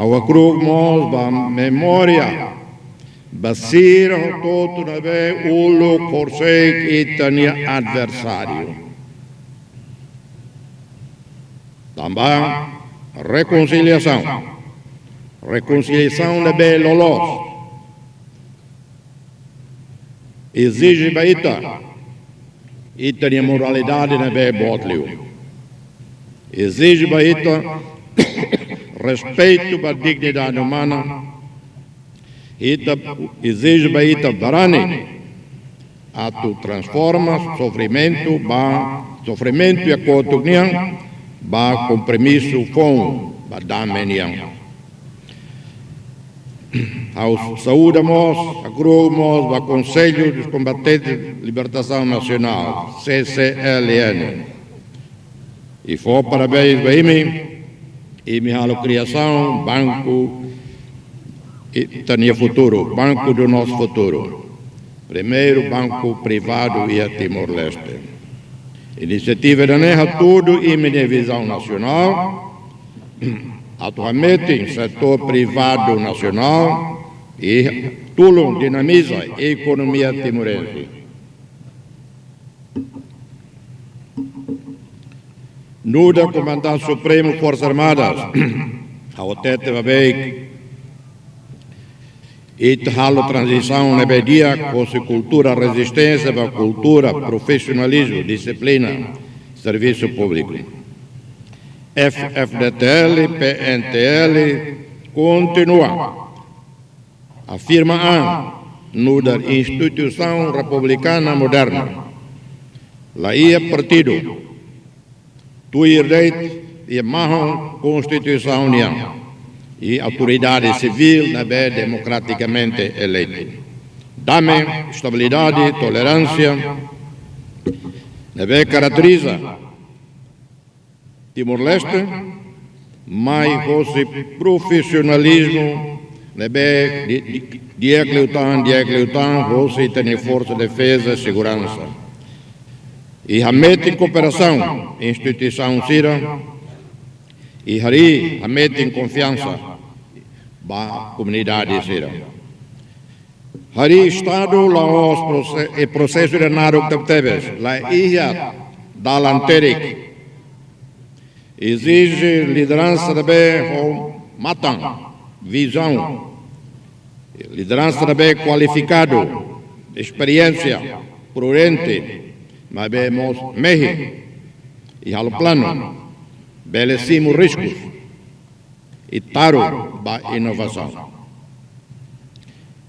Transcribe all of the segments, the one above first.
Ao cruz ba memória, basira o todo na be ulo forsake e tania adversário. Também reconciliação. Reconciliação na be lolos. Exige baita. E tania moralidade na be botlio. Exige baita respeito para a dignidade humana. Exige baita barane. A tu transforma sofrimento e a cotugnian ba compromisso com ba damenian. Ao saúdamos, agromos, ba Conselho dos Combatentes de Libertação Nacional, CCLN. E for parabéns para mim, e minha criação, banco e tania futuro, banco do nosso futuro. Primeiro banco privado e a Timor-Leste. Iniciativa da NEHA, tudo e minha visão nacional. Atualmente, setor privado nacional e tudo dinamiza a economia timorense. Nuda Comandante Supremo Forças Armadas, ao tete babei, e halo transição na bedia, com cultura, resistência, cultura, profissionalismo, disciplina, serviço público. FFDTL, PNTL, continua. Afirma a nuda instituição republicana moderna. Lá ia partido. Tu irreit e marrom Constituição União e autoridade civil na be democraticamente eleita. Dame estabilidade e tolerância na be caracteriza Timor-Leste, mas fosse profissionalismo na be diecleutan, fosse tem força de defesa e segurança. E hamete cooperação, instituição Sira, e hari hamete confiança, ba comunidade Sira. Hari Estado laos e processo de naro que teve, la ilha da Lanteric, exige liderança da be matan, visão, liderança da be qualificado, experiência, prudente, mas vemos mehi e ao plano, belecimos riscos e taro para inovação.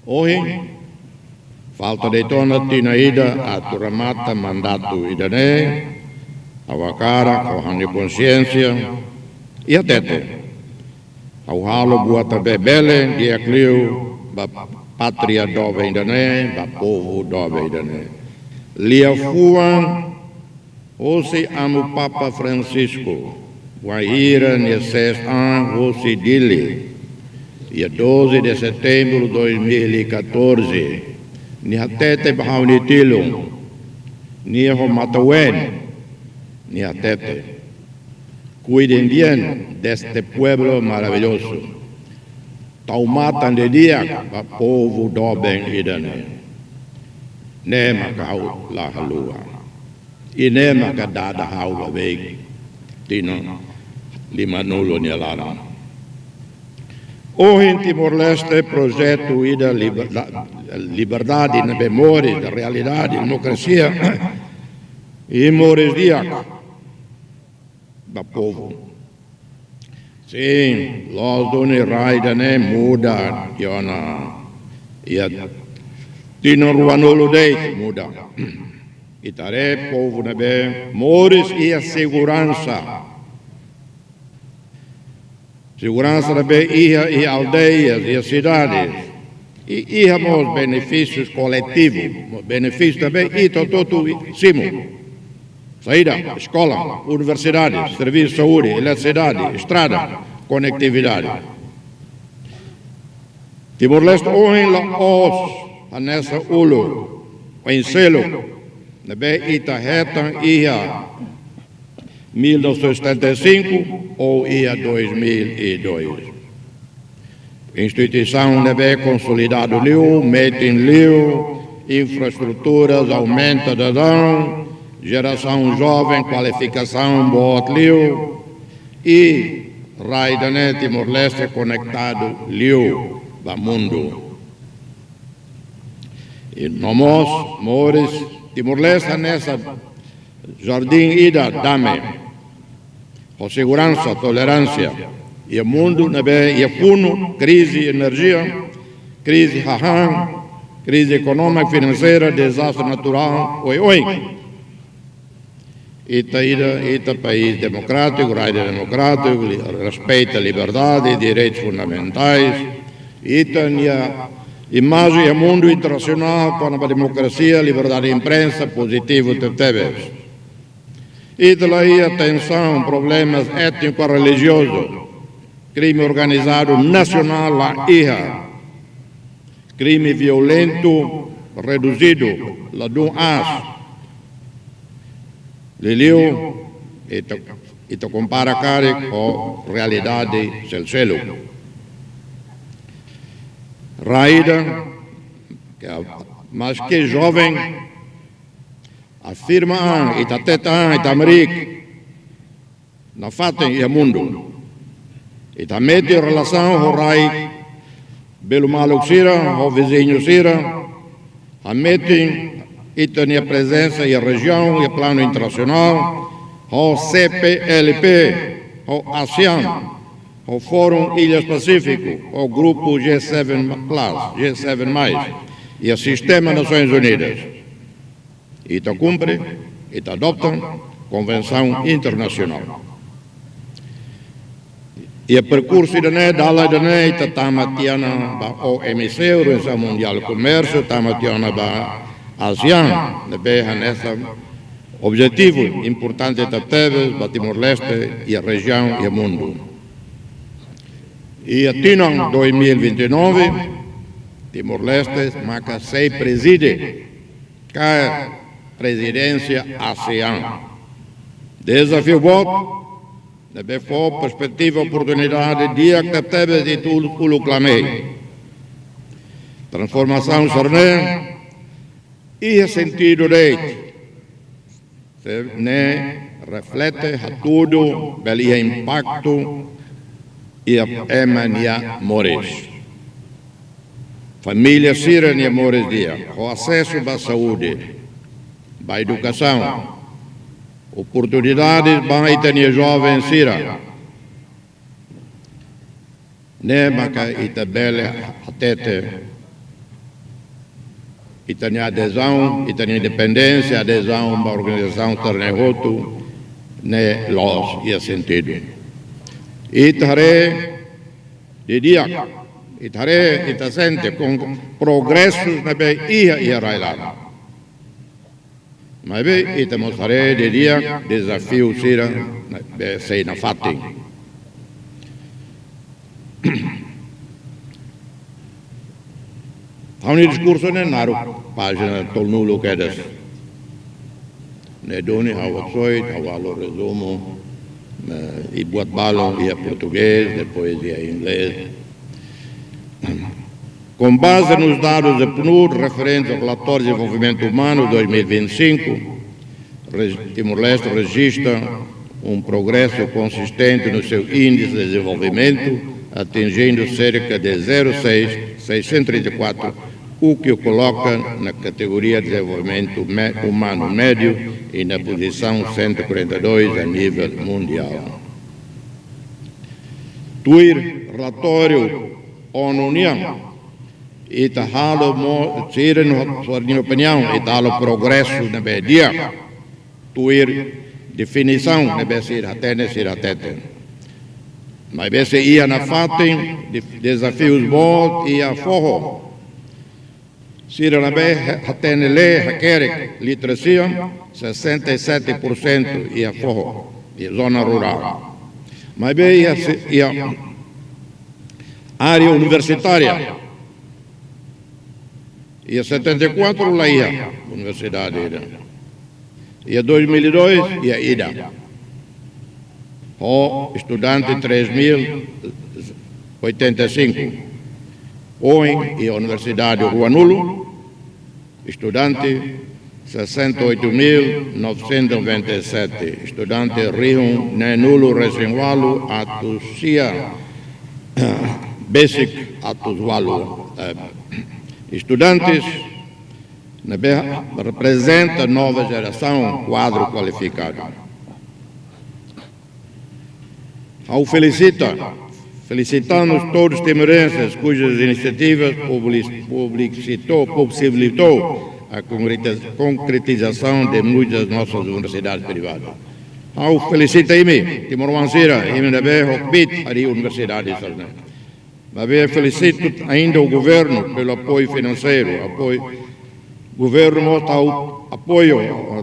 Hoje, falta de tona tina ida a turamata mandato idane, a cara, com a consciência e a tete. Ao halo buata bebele, diaclio, ba pátria dove idane, ba povo dove idane. Lia fuan, hoje amo Papa Francisco, Guaira, nesses anos, hoje dele, dia 12 de setembro de 2014, ni hatete bahaunitilum, ni homatawen, ni hatete. Cuiden bien deste pueblo maravilloso. Taumatan de dia, pa povo do bem idane. Nema kau la halua. I nema ka dada haula veg. Tino lima nulo ni alana. Hoje em Timor-Leste, projeto ida liberdade na memória, da realidade, democracia e memórias dia da povo. Sim, los doni raida ne muda, Jona. Tino ruanolo deit muda. Itare povo na be, mores e a segurança. Segurança na be e aldeias e as cidades. E íamos benefícios coletivos, benefícios também e todo simo. Saída, escola, universidade, serviço de saúde, eletricidade, estrada, conectividade. Timor-Leste hoje la os nessa ulo, em selo, na be Itahetan ia 1975 ou ia 2002. Instituição deve consolidado liu, mete em liu, infraestruturas aumenta da dão, geração jovem, qualificação boa liu e Raidane Timor-Leste conectado liu para mundo. E nós, mores, Timor-Leste nessa jardim ida dame, com segurança, tolerância, e o mundo e funo, crise energia, crise rahan, crise econômica, financeira, desastre natural, oi. Ita país democrático, raio democrático, respeita a liberdade e direitos fundamentais. Ita a imagem do mundo internacional para a democracia, liberdade de imprensa, positivo de teves. Ita aí atenção, problemas étnico-religiosos, crime organizado nacional lá IHA, crime violento reduzido, lá do AS. Liliu, ito compara cari com realidade del cielo. Raida, mas que jovem, afirma, itateta, itamrik, na fatem e mundo. Itamete relação com rai, belo maluco sira, o vizinho sira, a mete itania presença e a região e plano internacional, o CPLP, o ASEAN, o Fórum Ilhas Pacífico, o Grupo G7+, G7+, e o Sistema Nações Unidas. Ita cumpre, ita adopta Convenção Internacional. E o percurso dala ita tamatiana ba OMC, Organização Mundial do Comércio, tamatiana ba ASEAN, nessa objetivo importante da Teves, para Timor-Leste e a região e o mundo. E até 2029, Timor-Leste marca se preside a presidência ASEAN. Desafio bom, deve for perspectiva, oportunidade, dia que Teves e tudo clamei. Transformação sorne e o sentido de ne reflete a tudo pelo impacto e a emania mores. Família sira e mores dia, o acesso à saúde, à educação, oportunidades para a jovem sira. Ne maca itabele atete e tem adesão, e tem independência, adesão a uma organização torneioto, né, los e sentido. E tare de dia, e tare e sente com progressos na bem e a railar. Mas bem, e temos tare de dia, desafio sira, sei na fatin. Há um discurso naru página tolnulo quedas. Ne doni ao soit, ao resumo, e buat balão e a português, depois e a inglês. Com base nos dados da PNUD referentes ao relatório de desenvolvimento humano 2025, Timor-Leste registra progresso consistente no seu índice de desenvolvimento, atingindo cerca de 0,634, o que o coloca na categoria de desenvolvimento humano médio e na posição 142 a nível mundial. Tuir relatório ONU-União e tahalo tira sua opinião e tahalo progresso na dia. Tuir definição na besir hatene sir hatete. Mas bese ia na fatem desafios bons e a forro. Sira na be hatene le hakerek literacia 67% e a forro e zona rural. Mas be ia área universitária e a 74 lá ia universidade e a 2002 ia ida o estudante 3.085 Hoje, e a Universidade Rua Nulo, estudante 68.997, estudante Rio Nulo Resenwalo Atusia Basic Atusualo. Estudantes representa a nova geração, quadro qualificado. Felicitamos todos os timorenses cujas iniciativas possibilitou a concretização de muitas nossas universidades privadas. Felicito-me, Timor-Wansira, e Hokbit, a Universidade de Sarney. Felicito ainda o governo pelo apoio financeiro, o governo mostra o apoio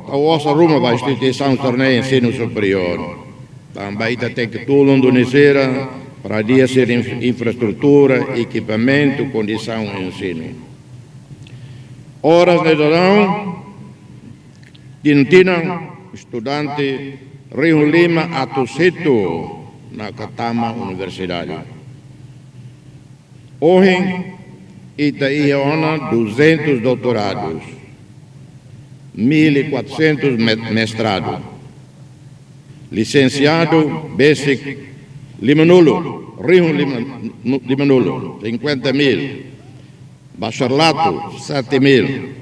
à nossa rumo para a instituição Sarney Ensino Superior. Também tem que tudo Indonésia para dia ser infraestrutura, equipamento, condição e ensino. Horas de verão, Tintina, estudante Rio Lima, Atucito, na Catama Universidade. Hoje, Itaíona, 200 doutorados, 1.400 mestrados. Licenciado Basic Limanulo, Rio Limanulo, 50.000. Bacharelato, 7.000.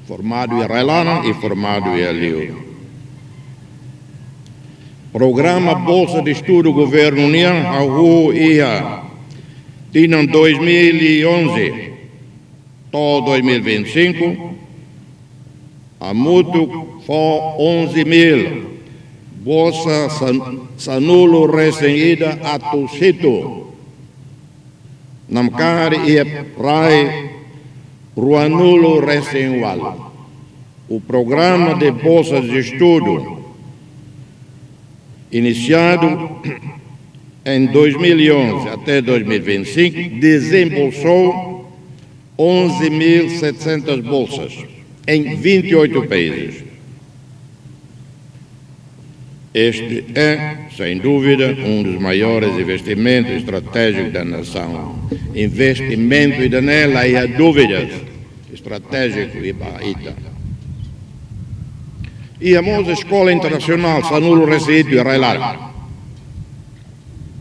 Formado em Railana e formado em Aliu. Programa Bolsa de Estudo Governo União, ao IA, tinham 2011, todo 2025, a mútuo foi 11.000. Bolsa Sanulo recém-ida a Tucito. Namkari e Rai Ruanulo recém-walo. O programa de bolsas de estudo, iniciado em 2011 até 2025, desembolsou 11.700 bolsas em 28 países. Este é, sem dúvida, um dos maiores investimentos estratégicos da nação. Investimento e nela e há dúvidas estratégico e baita. E a nossa Escola Internacional Sanulo Recife e Railar.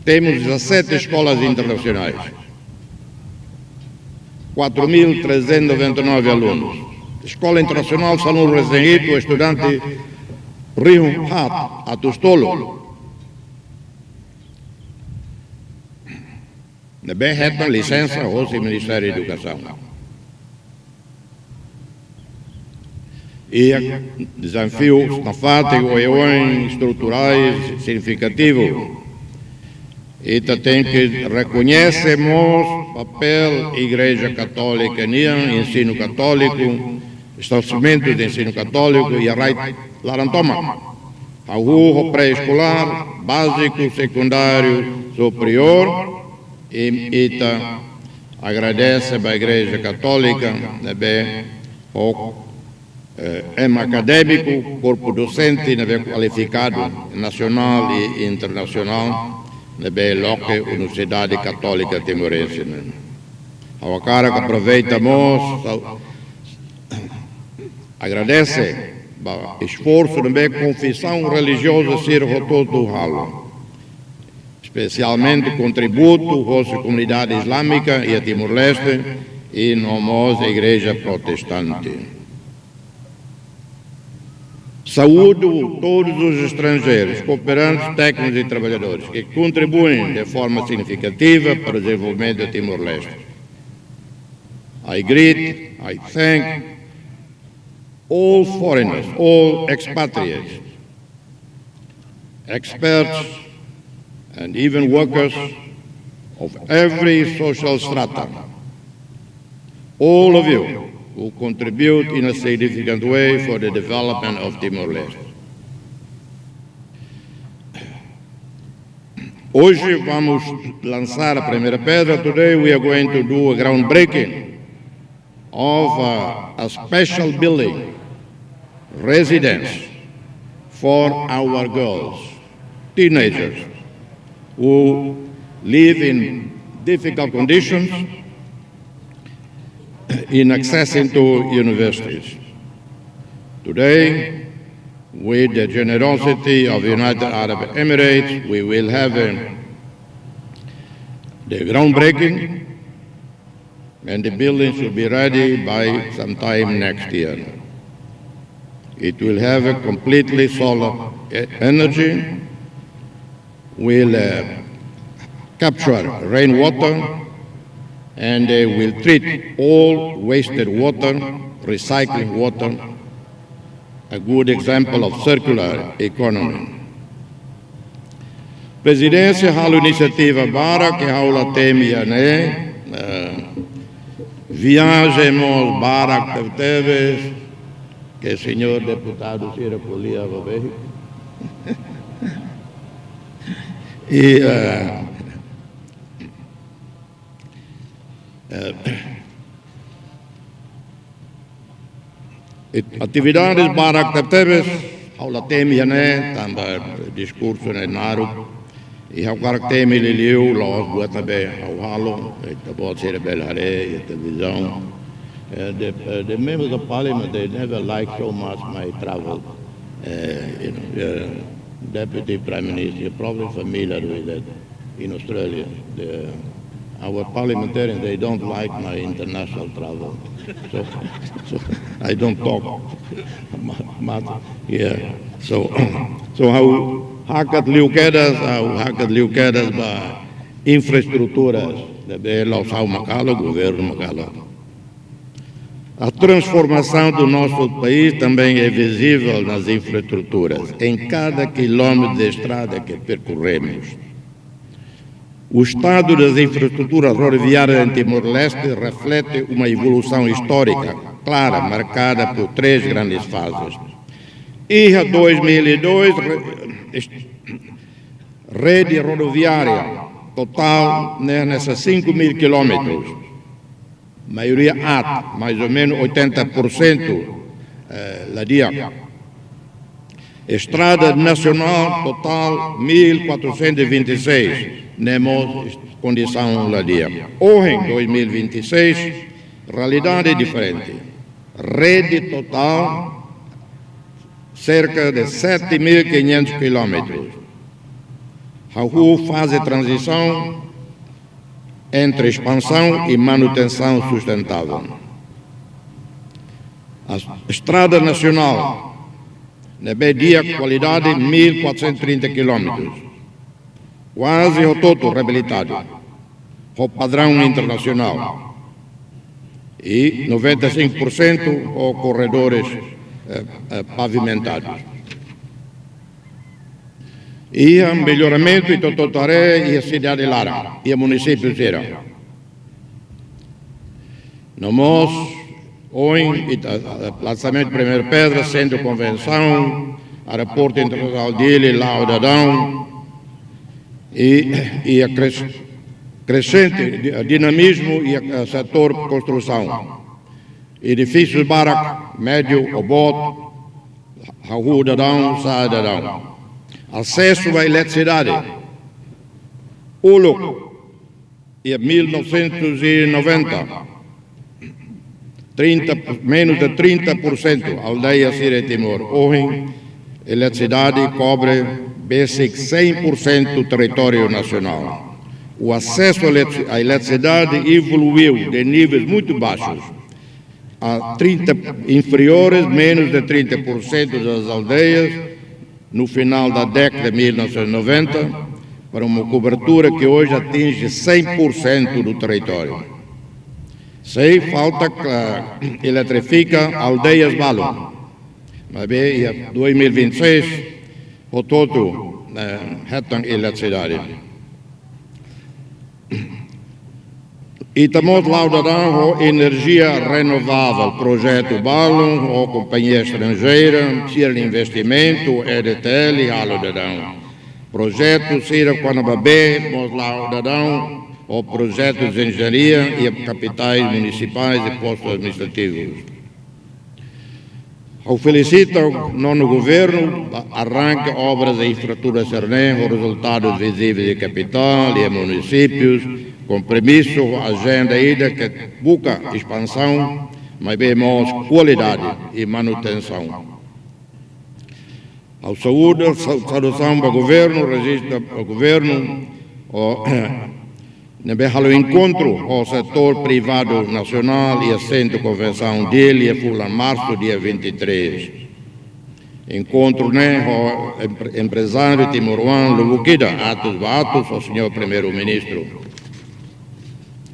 Temos 17 escolas internacionais, 4.399 alunos. Escola Internacional Sanulo Recife, o estudante Rio Hat, Atustolo. Também reta licença ao Ministério da Educação. E desafios na FATE estruturais significativos. E tem que reconhecemos o papel da Igreja Católica, ensino católico, estabelecimento de ensino católico e a Larantoma, ao pré-escolar, básico, secundário, superior, e agradece à Igreja Católica, o acadêmico, corpo docente, qualificado, nacional e internacional, na Universidade Católica Timorense. Ao cara que aproveitamos, agradece o esforço da confissão religiosa ser todo ralo, especialmente contributo à comunidade islâmica e a Timor-Leste e na nossa igreja protestante. Saúdo todos os estrangeiros, cooperantes, técnicos e trabalhadores que contribuem de forma significativa para o desenvolvimento de Timor-Leste. I greet, I thank all foreigners, all expatriates, experts, and even workers of every social strata. All of you will contribute in a significant way for the development of Timor-Leste. Hoje vamos lançar a primeira pedra. Today we are going to do a groundbreaking of a special building, residence for our girls, teenagers, who live in difficult conditions in accessing to universities. Today, with the generosity of the United Arab Emirates, we will have the groundbreaking, and the building should be ready by sometime next year. It will have a completely solar energy, will capture rainwater, and will treat all wasted water, recycling water, a good example of circular economy. Presidência halo iniciativa bara que haula temia né viajemos bara teves que senhor deputado Ciro polia ver e atividades bara teves haula temia né também discurso né naru e ao caractere liliu los buat também ao halo e pode ser belhare televisão the members of parliament they never like so much my travel deputy prime minister you're probably familiar with that in Australia our parliamentarians they don't like my international travel so I don't talk much so how hakat liuquedas ba infraestruturas de los Macalo, governo Macalo. A transformação do nosso país também é visível nas infraestruturas, em cada quilômetro de estrada que percorremos. O estado das infraestruturas rodoviárias em Timor-Leste reflete uma evolução histórica clara, marcada por 3 grandes fases. IRA 2002, rede rodoviária total nessas 5.000 quilômetros, maioria AT, mais ou menos 80% Ladia. Estrada nacional total 1.426, nemos condição Ladia. Hoje, em 2026, realidade diferente. Rede total cerca de 7.500 quilômetros. A rua faz a transição entre expansão e manutenção sustentável. A estrada nacional, na dia qualidade 1.430 quilômetros, quase o todo reabilitado, o padrão internacional, e 95% os corredores pavimentados. E o melhoramento de Tototaré e a cidade de Lara, e o município de Cera. Nós, hoje, lançamento de primeira pedra, centro de convenção, aeroporto internacional dele, Laudadão, e a crescente dinamismo e o setor de construção. Edifícios Barak, Médio, Obot, Raul Dadão, Saadadão. Acesso à eletricidade. Uluk, em 1990, menos de 30% aldeia Cira Timor. Hoje, eletricidade cobre basic 100% do território nacional. O acesso à eletricidade evoluiu de níveis muito baixos a inferiores, menos de 30% das aldeias, no final da década de 1990, para uma cobertura que hoje atinge 100% do território. Sem falta eletrifica aldeias Balum. Mas bem, em 2026, o todo retam eletricidade. E estamos laudando a energia renovável, projeto Balum, ou companhia estrangeira, Cira Investimento, EDTL e Alodadão. Projeto Cira Quanababé, nós laudamos o projeto de engenharia e capitais municipais e postos administrativos. Eu felicito o nono governo, arranca obras de infraestrutura Cernem, os resultados visíveis de capital e municípios, compromisso, agenda ida que busca expansão, mas vemos qualidade e manutenção. Ao saúde, saudação para o governo, registro ao governo, o encontro ao setor privado nacional e a centro convenção dele foi em março, dia 23. Encontro o empresário Timoruan Lubukida, atos, ao senhor primeiro-ministro.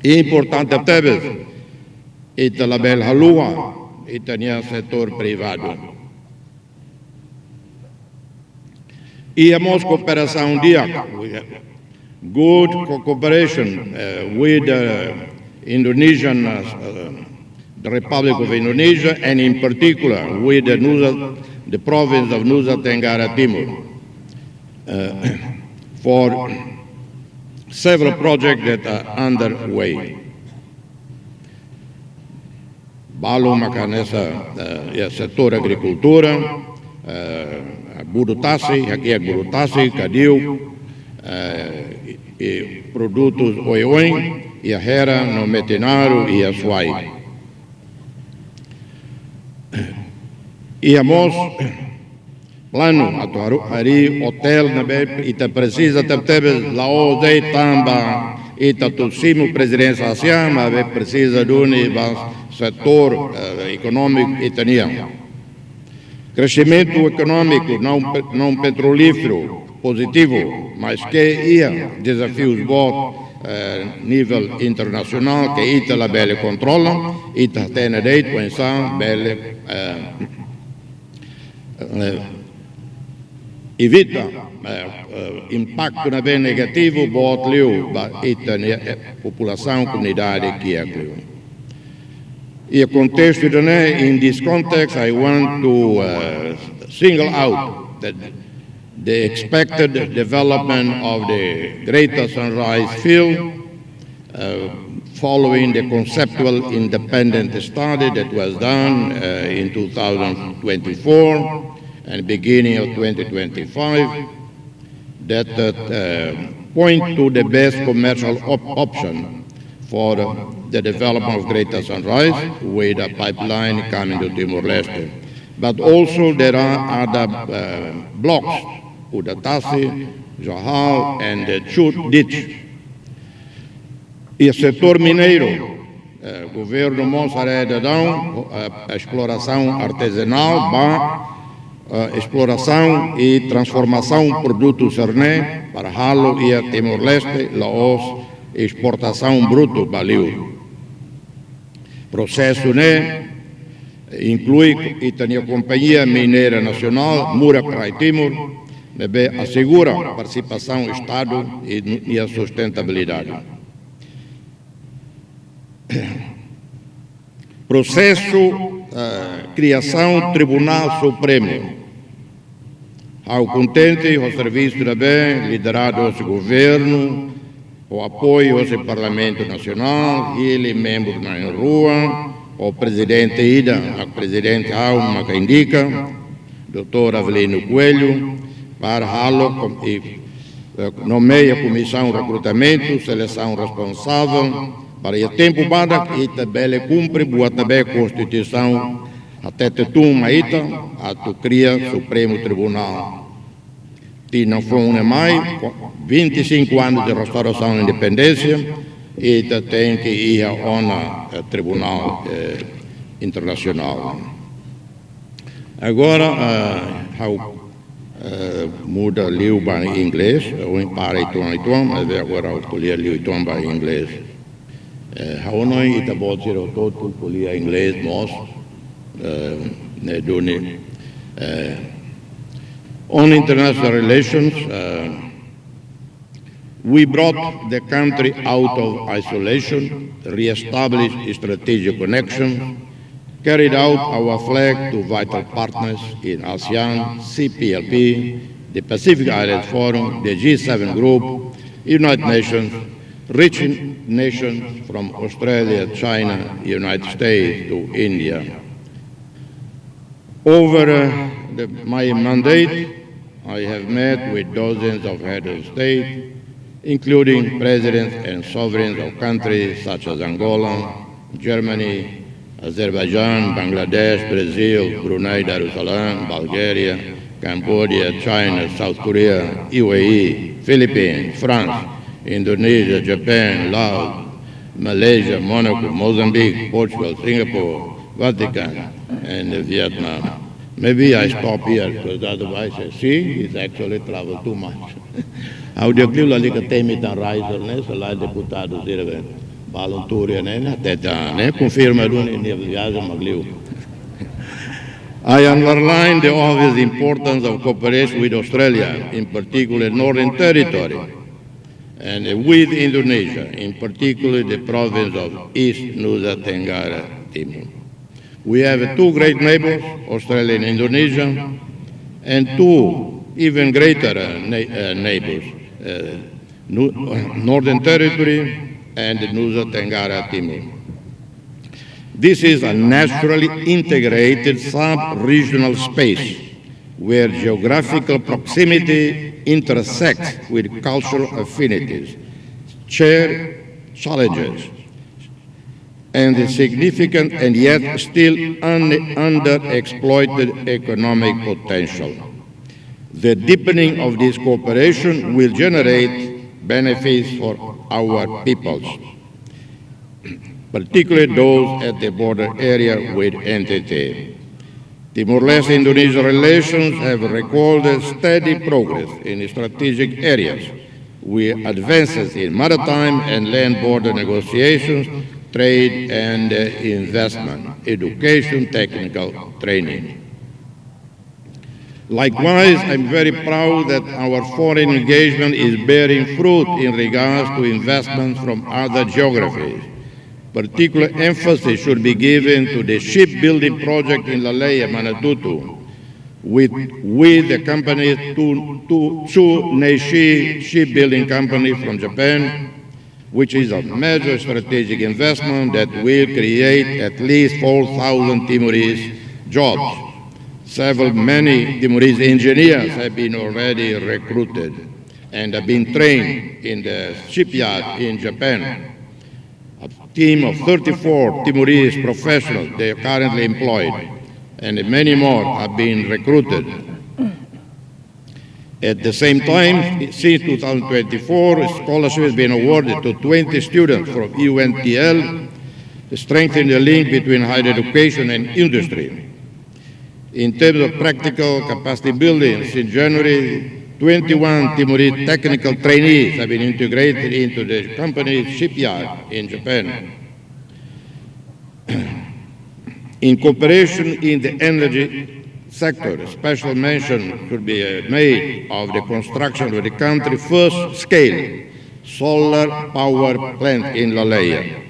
E importante também, ita label halua, ita nia setor privado. E a cooperação dia, good cooperation with Indonesian, the Republic of Indonesia, and in particular with the province of Nusa Tenggara Timur, for several projects that are underway. Balo makanesa setor agricultura, Burutasi, aqui é Burutasi, Cadiu, e produtos oioi, e a hera no metinaro e a suai. E a plano atuari hotel na be ita precisa tebe la ode tamba ita tussimo presidência ASEAN, mas precisa de setor econômico italiano. Crescimento econômico não petrolífero positivo, mas que ia desafios bons nível internacional que ita la belle controla, ita tem direito a pensar belle evita impacto na bem negativo bot liu ita população comunidade que é liu. E contexto in this context, I want to single out the expected development of the Greater Sunrise Field following the conceptual independent study that was done in 2024 and beginning of 2025 that point to the best commercial option for the development of Greater Sunrise with a pipeline coming to Timor-Leste. But also there are other blocks, Udatasi, Johal, and the Chut Ditch. E o setor mineiro, governo Monsaré-Dadão, exploração artesanal, exploração e transformação de produtos cerné para Halo e a Timor-Leste, Laos, exportação bruto, Baliu. Processo inclui a Companhia Mineira Nacional, Murak Timor, assegura a participação do Estado e a sustentabilidade. Processo criação Tribunal Supremo. Ao contente, o serviço também liderado pelo governo, o apoio ao Parlamento Nacional, ele membro na rua, o presidente Ida, o presidente Alma que indica, doutor Avelino Coelho, para nomeia a comissão de recrutamento, seleção responsável, para o tempo bada e também cumpre boa também a Constituição até tetuma ita a tu cria Supremo Tribunal. E não foi mais 25 anos de restauração da independência e tem que ir ao Tribunal Internacional. Agora, muda liu para inglês, ou para ituan, mas agora eu colhi liu ituan para inglês. How noi ita pode ser o todo colhi inglês, nós, on international relations, we brought the country out of isolation, re-established strategic connections, carried out our flag to vital partners in ASEAN, CPLP, the Pacific Islands Forum, the G7 Group, United Nations, rich nations from Australia, China, United States to India. Over my mandate, I have met with dozens of heads of state, including presidents and sovereigns of countries such as Angola, Germany, Azerbaijan, Bangladesh, Brazil, Brunei Darussalam, Bulgaria, Cambodia, China, South Korea, UAE, Philippines, France, Indonesia, Japan, Laos, Malaysia, Monaco, Mozambique, Portugal, Singapore, Vatican, and Vietnam. Maybe I stop here because otherwise I see he's actually traveled too much. Audio lali ka temi tan riser ne sala deputado sirve volunteer ne teta ne confirma dun in viagem magliu. I underline the obvious importance of cooperation with Australia, in particular Northern Territory, and with Indonesia, in particular the province of East Nusa Tenggara Timur. We have two great neighbors, Australia and Indonesia, and two even greater neighbors, Northern Territory and Nusa Tenggara Timur. This is a naturally integrated sub-regional space where geographical proximity intersects with cultural affinities, share challenges, and the significant and yet still underexploited economic potential. The deepening of this cooperation will generate benefits for our peoples, particularly those at the border area with NTT. Timor-Leste-Indonesia relations have recorded steady progress in strategic areas, with advances in maritime and land border negotiations, trade and investment, education, technical training. Likewise, I'm very proud that our foreign engagement is bearing fruit in regards to investments from other geographies. Particular emphasis should be given to the shipbuilding project in Laleya, Manatutu, with the companies Tsu Neishi Shipbuilding Company from Japan, which is a major strategic investment that will create at least 4,000 Timorese jobs. Many Timorese engineers have been already recruited and have been trained in the shipyard in Japan. A team of 34 Timorese professionals, they are currently employed, and many more have been recruited. At the same time, since 2024, a scholarship has been awarded to 20 students from UNTL to strengthen the link between higher education and industry. In terms of practical capacity building, since January, 21 Timorese technical trainees have been integrated into the company's shipyard in Japan. In cooperation in the energy sector, special mention should be made of the construction of the country's first scale solar power plant in Laleya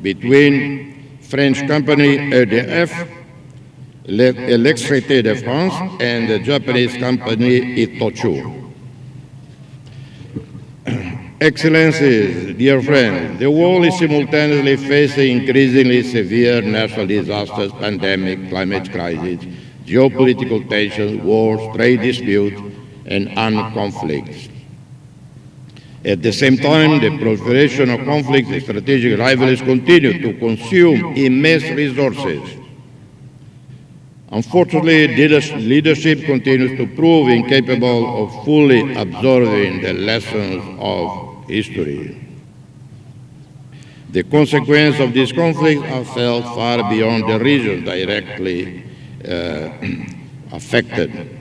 between French company EDF, Électricité de France, and the Japanese company Itochu. Excellencies, dear friends, the world is simultaneously facing increasingly severe natural disasters, pandemic, climate crisis, geopolitical tensions, wars, trade disputes, and armed conflicts. At the same time, the proliferation of conflicts and strategic rivalries continue to consume immense resources. Unfortunately, leadership continues to prove incapable of fully absorbing the lessons of history. The consequences of this conflict are felt far beyond the region directly affected.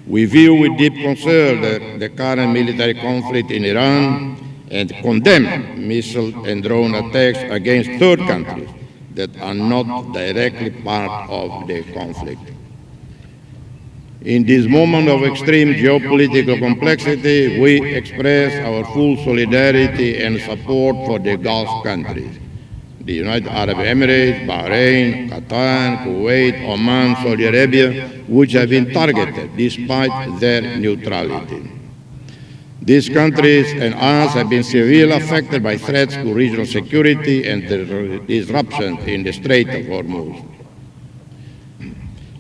We view with deep concern the current military conflict in Iran and condemn missile and drone attacks against third countries that are not directly part of the conflict. In this moment of extreme geopolitical complexity, we express our full solidarity and support for the Gulf countries, the United Arab Emirates, Bahrain, Qatar, Kuwait, Oman, Saudi Arabia, which have been targeted despite their neutrality. These countries and us have been severely affected by threats to regional security and the disruptions in the Strait of Hormuz.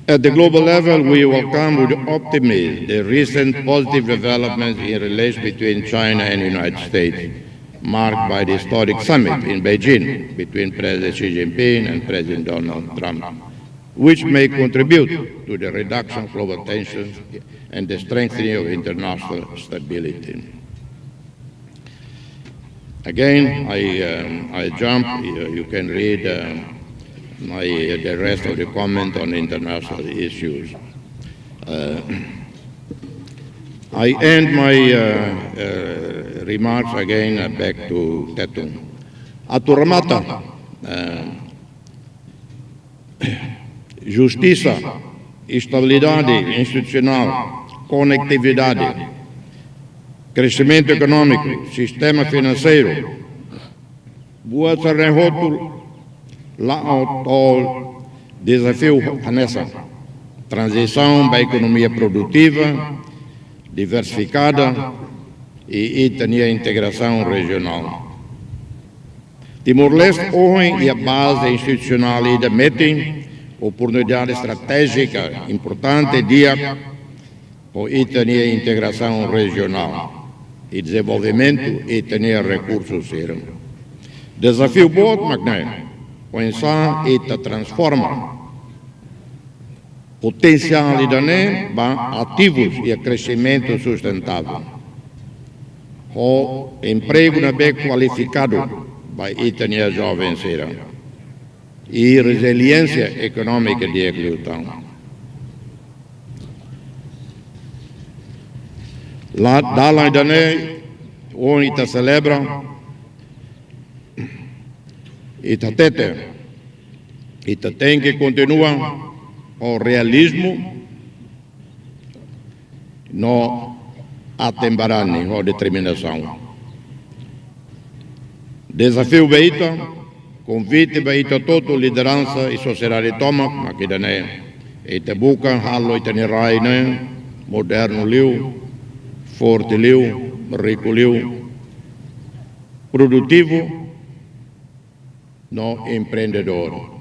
At the global level, we welcome with optimism the recent positive developments in relations between China and the United States, marked by the historic summit in Beijing between President Xi Jinping and President Donald Trump, which may contribute to the reduction of global tensions and the strengthening of international stability. Again, I jump. You can read the rest of the comment on international issues. I end my remarks again back to Tetung. Aturamata, justiça, estabilidade institucional, conectividade, crescimento econômico, sistema financeiro, boa sarrehotul, lá ao desafio nessa transição para a economia produtiva, diversificada e a integração regional. Timor-Leste hoje é a base institucional e da metem oportunidade estratégica importante dia para a integração regional e desenvolvimento e recursos. Desafio bom, mas pensar e transforma potencialidade para ativos e crescimento sustentável. O emprego bem qualificado para a jovens e resiliência econômica de agricultura. Lá onde se celebra e tem que continuar o realismo no atembarani, a determinação. Desafio beita, convite beita toda liderança e sociedade toma, aqui da ita buka halo ita ni rai moderno liu, forte liu, rico liu, produtivo no empreendedor.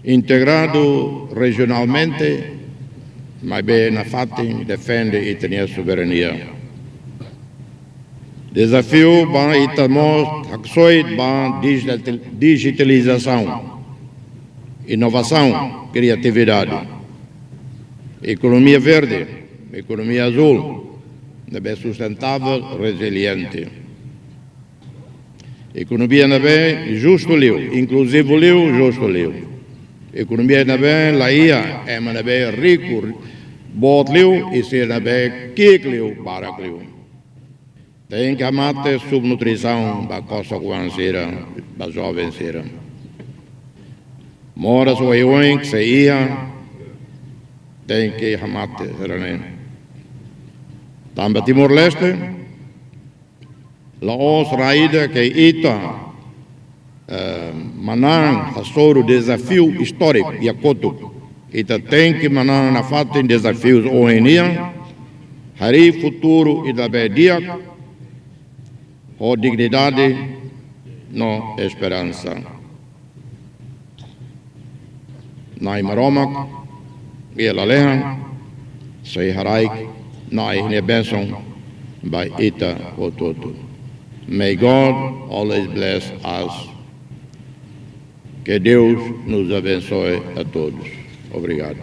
Integrado regionalmente, mas bem na fatti defende a soberania. Desafio para itamos ações para digitalização, inovação, criatividade, economia verde, economia azul, bem sustentável, resiliente. Economia bem justo liu, inclusivo liu, justo liu. Economia bem laia é bem rico, bot liu e ser bem kik liu, barak liu. Tem que amar subnutrição para consequência para jovens. Mora sua iuin que se ia, tem que amar também Timor-Leste, Laos raída que ita manang hasoro desafio histórico e akoto. Ita tem que manang na fato em desafios hoje hari futuro e da dia o dignidade no esperança. Na imaromak e la lehan sei harai na ihne benção by ita ototo. May God always bless us. Que Deus nos abençoe a todos. Obrigado.